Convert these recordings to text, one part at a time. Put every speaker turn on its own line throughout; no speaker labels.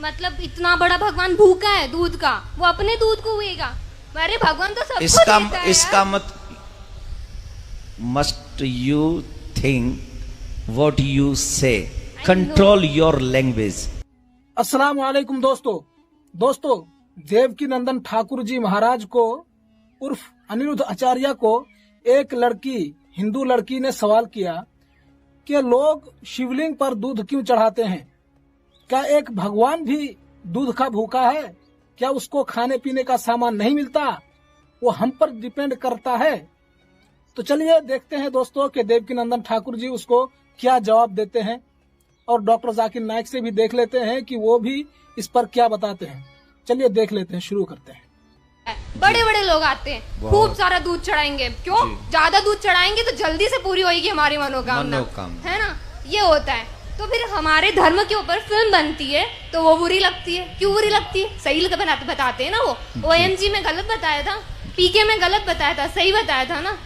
मतलब इतना बड़ा भगवान भूखा है दूध का, वो अपने दूध को हुएगा। अरे भगवान तो सबको देता है
इसका मत must you think what you से, कंट्रोल योर लैंग्वेज।
अस्सलाम वालेकुम दोस्तों, देवकी नंदन ठाकुर जी महाराज को उर्फ अनिरुद्ध आचार्य को एक लड़की, हिंदू लड़की ने सवाल किया कि लोग शिवलिंग पर दूध क्यों चढ़ाते हैं? क्या एक भगवान भी दूध का भूखा है? क्या उसको खाने पीने का सामान नहीं मिलता? वो हम पर डिपेंड करता है। तो चलिए देखते हैं दोस्तों कि देवकी नंदन ठाकुर जी उसको क्या जवाब देते हैं, और डॉक्टर जाकिर नाइक से भी देख लेते हैं कि वो भी इस पर क्या बताते हैं। चलिए देख लेते हैं, शुरू करते हैं।
बड़े बड़े लोग आते हैं, खूब सारा दूध चढ़ाएंगे। क्यों? ज्यादा दूध चढ़ाएंगे तो जल्दी से पूरी होगी हमारी मनोकामना, है ना? ये होता है। तो फिर हमारे धर्म के ऊपर फिल्म बनती है तो वो बुरी लगती है। क्यों बुरी लगती है? सही बताते हैं ना। वो OMG में गलत बताया था, PK में गलत बताया था, सही बताया था ना।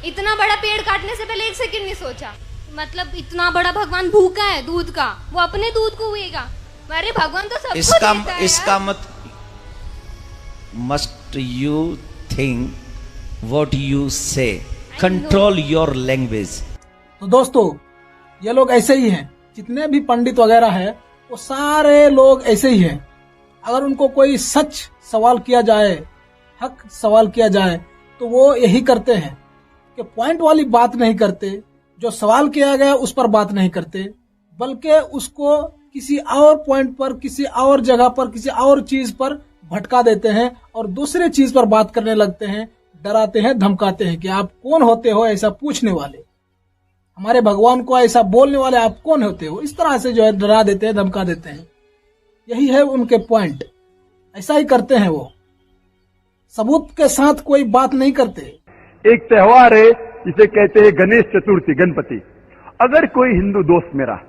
इतना बड़ा पेड़ काटने से पहले एक सेकंड नहीं सोचा। मतलब इतना बड़ा भगवान भूखा है दूध का, वो अपने दूध को हुएगा। अरे भगवान तो सबको देता है।
इसका मत must you think what you से, कंट्रोल योर लैंग्वेज।
तो दोस्तों, ये लोग ऐसे ही हैं, जितने भी पंडित वगैरह है वो सारे लोग ऐसे ही हैं। अगर उनको कोई सच सवाल किया जाए, हक सवाल किया जाए, तो वो यही करते हैं कि पॉइंट वाली बात नहीं करते, जो सवाल किया गया उस पर बात नहीं करते, बल्कि उसको किसी और पॉइंट पर, किसी और जगह पर, किसी और चीज पर भटका देते हैं और दूसरे चीज पर बात करने लगते हैं, डराते हैं, धमकाते हैं कि आप कौन होते हो ऐसा पूछने वाले, हमारे भगवान को ऐसा बोलने वाले आप कौन होते हो। इस तरह से जो है डरा देते हैं, धमका देते हैं। यही है उनके पॉइंट, ऐसा ही करते हैं वो, सबूत के साथ कोई बात नहीं करते।
एक त्योहार है जिसे कहते हैं गणेश चतुर्थी, गणपति। अगर कोई हिंदू दोस्त मेरा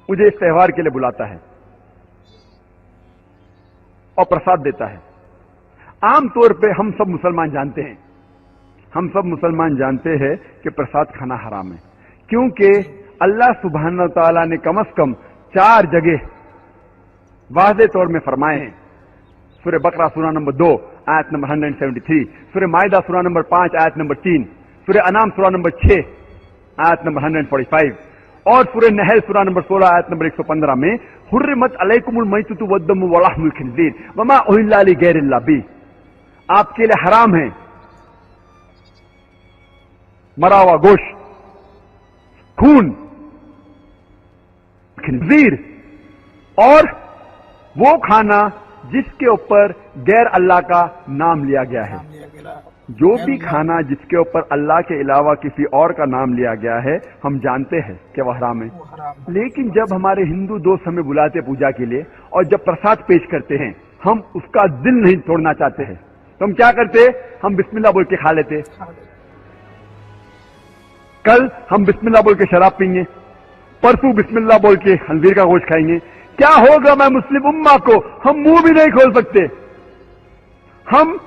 मुझे इस त्योहार के लिए बुलाता है और प्रसाद देता है, आमतौर पे हम सब मुसलमान जानते हैं कि प्रसाद खाना हराम है, क्योंकि अल्लाह सुब्हान व तआला ने कम से कम 4 जगह वाज़े तौर में फरमाए हैं। सूरह बकरा सूरा नंबर 2 आयत नंबर 173, सूरह माइदा सूरा नंबर 5 आयत नंबर 3, सूरह अनाम सूरा नंबर 6 आयत नंबर 145 और सूरह नहल सूरा नंबर 16 आयत नंबर 115 में हुर्रिमत अलैकुमुल मैततु वद्दमु व लहमुल खिंज़ीर वमा उहिल्ला लिगैरिल्लाह बिह, आपके लिए हराम है मरा हुआ गोश्त, खून, खिंज़ीर और वो खाना जिसके ऊपर गैर अल्लाह का नाम लिया गया है। जो भी खाना जिसके ऊपर अल्लाह के अलावा किसी और का नाम लिया गया है, हम जानते हैं कि वह हराम है। लेकिन जब हमारे हिंदू दोस्त हमें बुलाते पूजा के लिए और जब प्रसाद पेश करते हैं, हम उसका दिल नहीं तोड़ना चाहते हैं, तो हम क्या करते? हम बिस्मिल्लाह बोल के खा लेते। कल हम बिस्मिल्लाह बोल के शराब पीएंगे, परसों बिस्मिल्लाह बोल के खंजीर का गोश्त खाएंगे। क्या होगा मैं मुस्लिम उम्मा को? हम मुंह भी नहीं खोल सकते। हम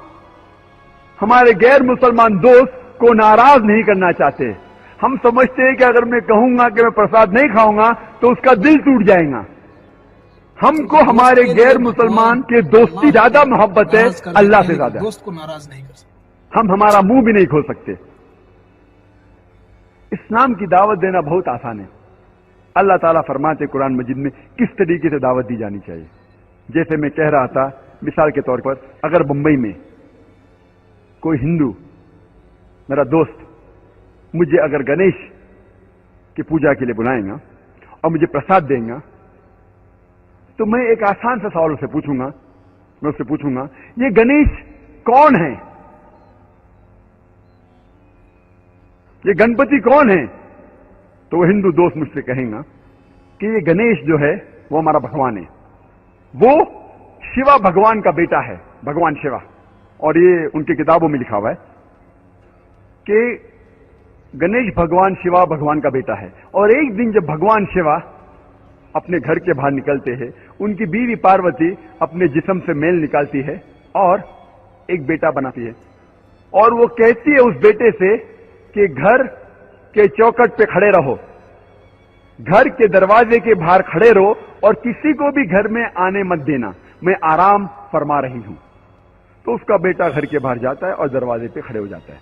हमारे गैर मुसलमान दोस्त को नाराज नहीं करना चाहते। हम समझते हैं कि अगर मैं कहूंगा कि मैं प्रसाद नहीं खाऊंगा तो उसका दिल टूट जाएगा। हमको हमारे गैर मुसलमान के दोस्ती ज्यादा मोहब्बत है अल्लाह से ज्यादा।
दोस्त को नाराज नहीं कर सकते।
हम हमारा मुंह भी नहीं खोल सकते। इस्लाम की दावत देना बहुत आसान है। अल्लाह ताला फरमाते कुरान मजीद में किस तरीके से दावत दी जानी चाहिए। जैसे मैं कह रहा था, मिसाल के तौर पर अगर बंबई में कोई हिंदू मेरा दोस्त मुझे अगर गणेश की पूजा के लिए बुलाएगा और मुझे प्रसाद देगा, तो मैं एक आसान सा सवाल उससे पूछूंगा। मैं उससे पूछूंगा, ये गणेश कौन है? ये गणपति कौन है? तो वो हिंदू दोस्त मुझसे कहेगा कि ये गणेश जो है वो हमारा भगवान है, वो शिवा भगवान का बेटा है, भगवान शिवा। और ये उनकी किताबों में लिखा हुआ है कि गणेश भगवान शिवा भगवान का बेटा है। और एक दिन जब भगवान शिवा अपने घर के बाहर निकलते हैं, उनकी बीवी पार्वती अपने जिस्म से मेल निकालती है और एक बेटा बनाती है, और वो कहती है उस बेटे से कि घर के चौखट पे खड़े रहो, घर के दरवाजे के बाहर खड़े रहो और किसी को भी घर में आने मत देना, मैं आराम फरमा रही हूं। तो उसका बेटा घर के बाहर जाता है और दरवाजे पे खड़े हो जाता है।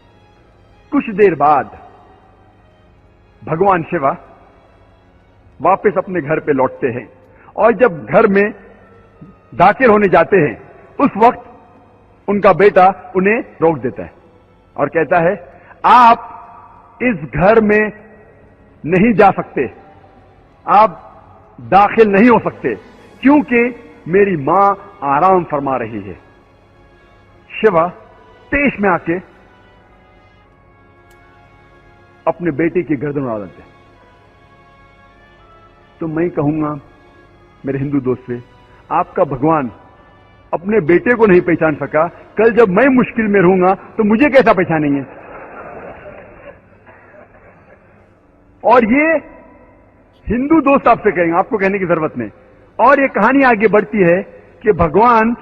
कुछ देर बाद भगवान शिवा वापस अपने घर पे लौटते हैं और जब घर में दाखिल होने जाते हैं उस वक्त उनका बेटा उन्हें रोक देता है और कहता है, आप इस घर में नहीं जा सकते, आप दाखिल नहीं हो सकते क्योंकि मेरी मां आराम फरमा रही है। शिवा तेज में आके अपने बेटे की गर्दन उड़ा देते हैं। तो मैं कहूंगा मेरे हिंदू दोस्त से, आपका भगवान अपने बेटे को नहीं पहचान सका, कल जब मैं मुश्किल में रहूंगा तो मुझे कैसा पहचानेंगे? और ये हिंदू दोस्त आपसे कहेंगे, आपको कहने की जरूरत नहीं। और ये कहानी आगे बढ़ती है कि भगवान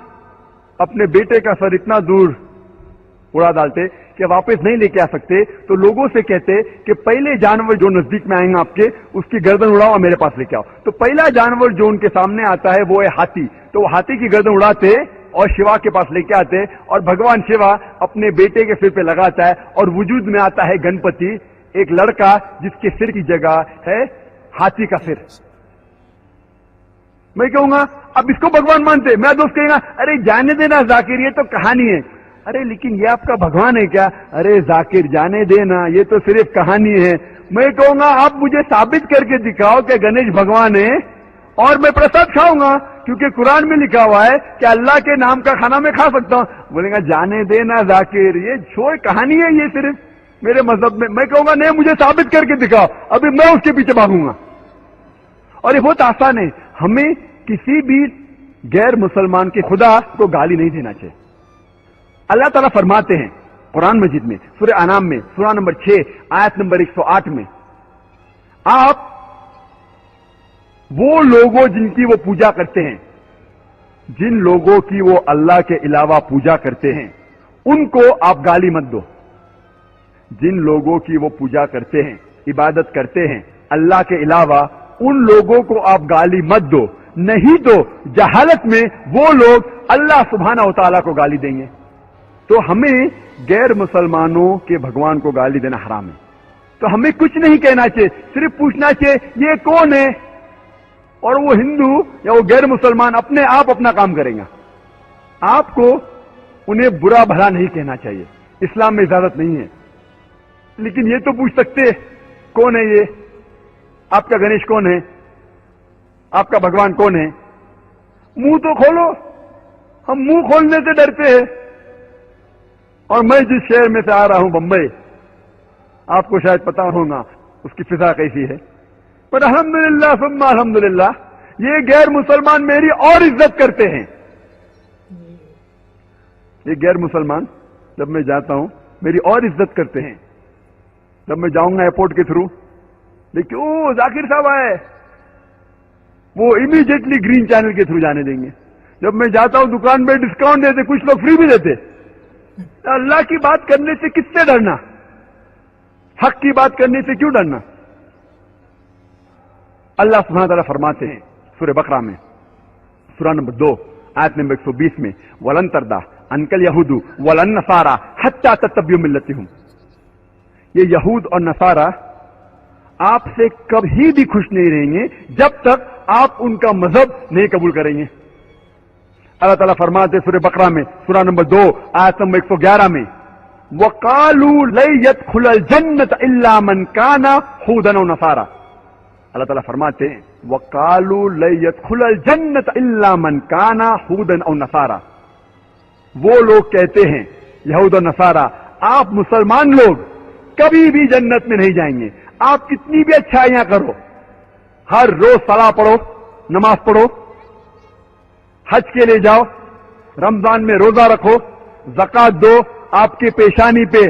अपने बेटे का सर इतना दूर उड़ा डालते कि वापस नहीं लेके आ सकते, तो लोगों से कहते कि पहले जानवर जो नजदीक में आएंगे आपके, उसकी गर्दन उड़ाओ और मेरे पास लेके आओ। तो पहला जानवर जो उनके सामने आता है वो है हाथी। तो वो हाथी की गर्दन उड़ाते और शिवा के पास लेके आते और भगवान शिवा अपने बेटे के सिर पे लगाता है और वजूद में आता है गणपति, एक लड़का जिसके सिर की जगह है हाथी का सिर। मैं कहूंगा अब इसको भगवान मानते, मेरा दोस्त कहेगा अरे जाने देना जाकिर, ये तो कहानी है। अरे लेकिन ये आपका भगवान है क्या? अरे जाकिर जाने देना, ये तो सिर्फ कहानी है। मैं कहूंगा आप मुझे साबित करके दिखाओ कि गणेश भगवान है और मैं प्रसाद खाऊंगा, क्योंकि कुरान में लिखा हुआ है कि अल्लाह के नाम का खाना मैं खा सकता हूं। बोलेगा जाने देना जाकिर, ये छोड़ कहानी है, ये सिर्फ मेरे मजहब में। मैं कहूंगा नहीं, मुझे साबित करके दिखाओ, अभी मैं उसके पीछे भागूंगा। और ये बहुत आसान है, हमें किसी भी गैर मुसलमान के खुदा को गाली नहीं देना चाहिए। अल्लाह ताला फरमाते हैं कुरान मजीद में, सूरह अनाम में, सूरह नंबर 6 आयत नंबर 108 में, आप वो लोगों जिनकी वो पूजा करते हैं, जिन लोगों की वो अल्लाह के अलावा पूजा करते हैं, उनको आप गाली मत दो। जिन लोगों की वो पूजा करते हैं, इबादत करते हैं अल्लाह के अलावा, उन लोगों को आप गाली मत दो, नहीं तो जहालत में वो लोग अल्लाह सुब्हानहू व तआला को गाली देंगे। तो हमें गैर मुसलमानों के भगवान को गाली देना हराम है। तो हमें कुछ नहीं कहना चाहिए, सिर्फ पूछना चाहिए ये कौन है, और वो हिंदू या वो गैर मुसलमान अपने आप अपना काम करेंगे। आपको उन्हें बुरा भला नहीं कहना चाहिए, इस्लाम में इजाजत नहीं है। लेकिन ये तो पूछ सकते कौन है ये, आपका गणेश कौन है, आपका भगवान कौन है? मुंह तो खोलो। हम मुंह खोलने से डरते हैं। और मैं जिस शहर में से आ रहा हूं, बंबई, आपको शायद पता होगा उसकी फिजा कैसी है, पर अल्हम्दुलिल्लाह सुम्मा अल्हम्दुलिल्लाह, ये गैर मुसलमान मेरी और इज्जत करते हैं। ये गैर मुसलमान जब मैं जाता हूं मेरी और इज्जत करते हैं। जब मैं जाऊंगा एयरपोर्ट के थ्रू, देखिए ओ जाकिर साहब आए, वो इमीडिएटली ग्रीन चैनल के थ्रू जाने देंगे। जब मैं जाता हूं दुकान में डिस्काउंट देते, कुछ लोग फ्री भी देते। अल्लाह की बात करने से किससे डरना, हक की बात करने से क्यों डरना? अल्लाह सुब्हानहू व तआला फरमाते हैं सूरह बकरा में, सूरह नंबर 2 आयत नंबर 120 में, वलन तरदा अनकल यहूदू वलन नसारा हत्ता तत्तबियु मिल्लतहुम। ये यहूद और नसारा आपसे कभी भी खुश नहीं रहेंगे जब तक आप उनका मजहब नहीं कबूल करेंगे। अल्लाह ताला फरमाते सूरह बकरा में, सूरह नंबर 2 आयत नंबर 111 में, वकालू लन यदखुलल जन्नत इल्ला मन काना हुदन व नसारा। अल्लाह ताला फरमाते हैं वकालू लन यदखुलल जन्नत इल्ला मन काना हुदन व नसारा। वो लोग कहते हैं, यहूद और नसारा, आप मुसलमान लोग कभी भी जन्नत में नहीं जाएंगे। आप कितनी भी अच्छाइयां करो, हर रोज सलाह पढ़ो, नमाज पढ़ो, हज के लिए जाओ, रमजान में रोजा रखो, ज़कात दो, आपके पेशानी पे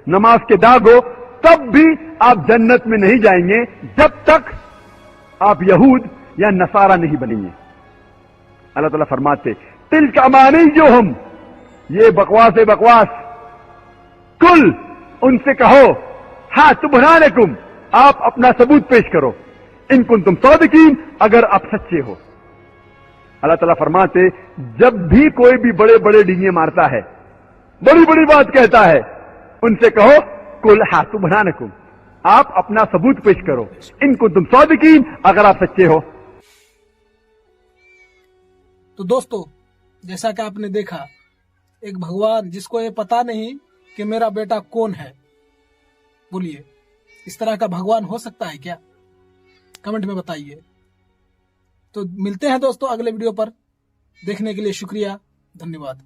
नमाज के दाग हो, तब भी आप जन्नत में नहीं जाएंगे जब तक आप यहूद या नसारा नहीं बनेंगे। अल्लाह ताला फरमाते तिल्क अमानी जो हम, ये बकवास है बकवास। कुल, उनसे कहो, हाँ तुबरानकुम, आप अपना सबूत पेश करो, इन कुंतुम सादिकीन, अगर आप सच्चे हो। अल्लाह ताला फरमाते, जब भी कोई भी बड़े बड़े डींगे मारता है, बड़ी बड़ी बात कहता है, उनसे कहो कुल हाथु बनानकुम, आप अपना सबूत पेश करो, इन कुंतुम सादिकीन, अगर आप सच्चे हो।
तो दोस्तों, जैसा कि आपने देखा, एक भगवान जिसको ये पता नहीं कि मेरा बेटा कौन है, बोलिए इस तरह का भगवान हो सकता है क्या? कमेंट में बताइए। तो मिलते हैं दोस्तों अगले वीडियो पर। देखने के लिए शुक्रिया, धन्यवाद।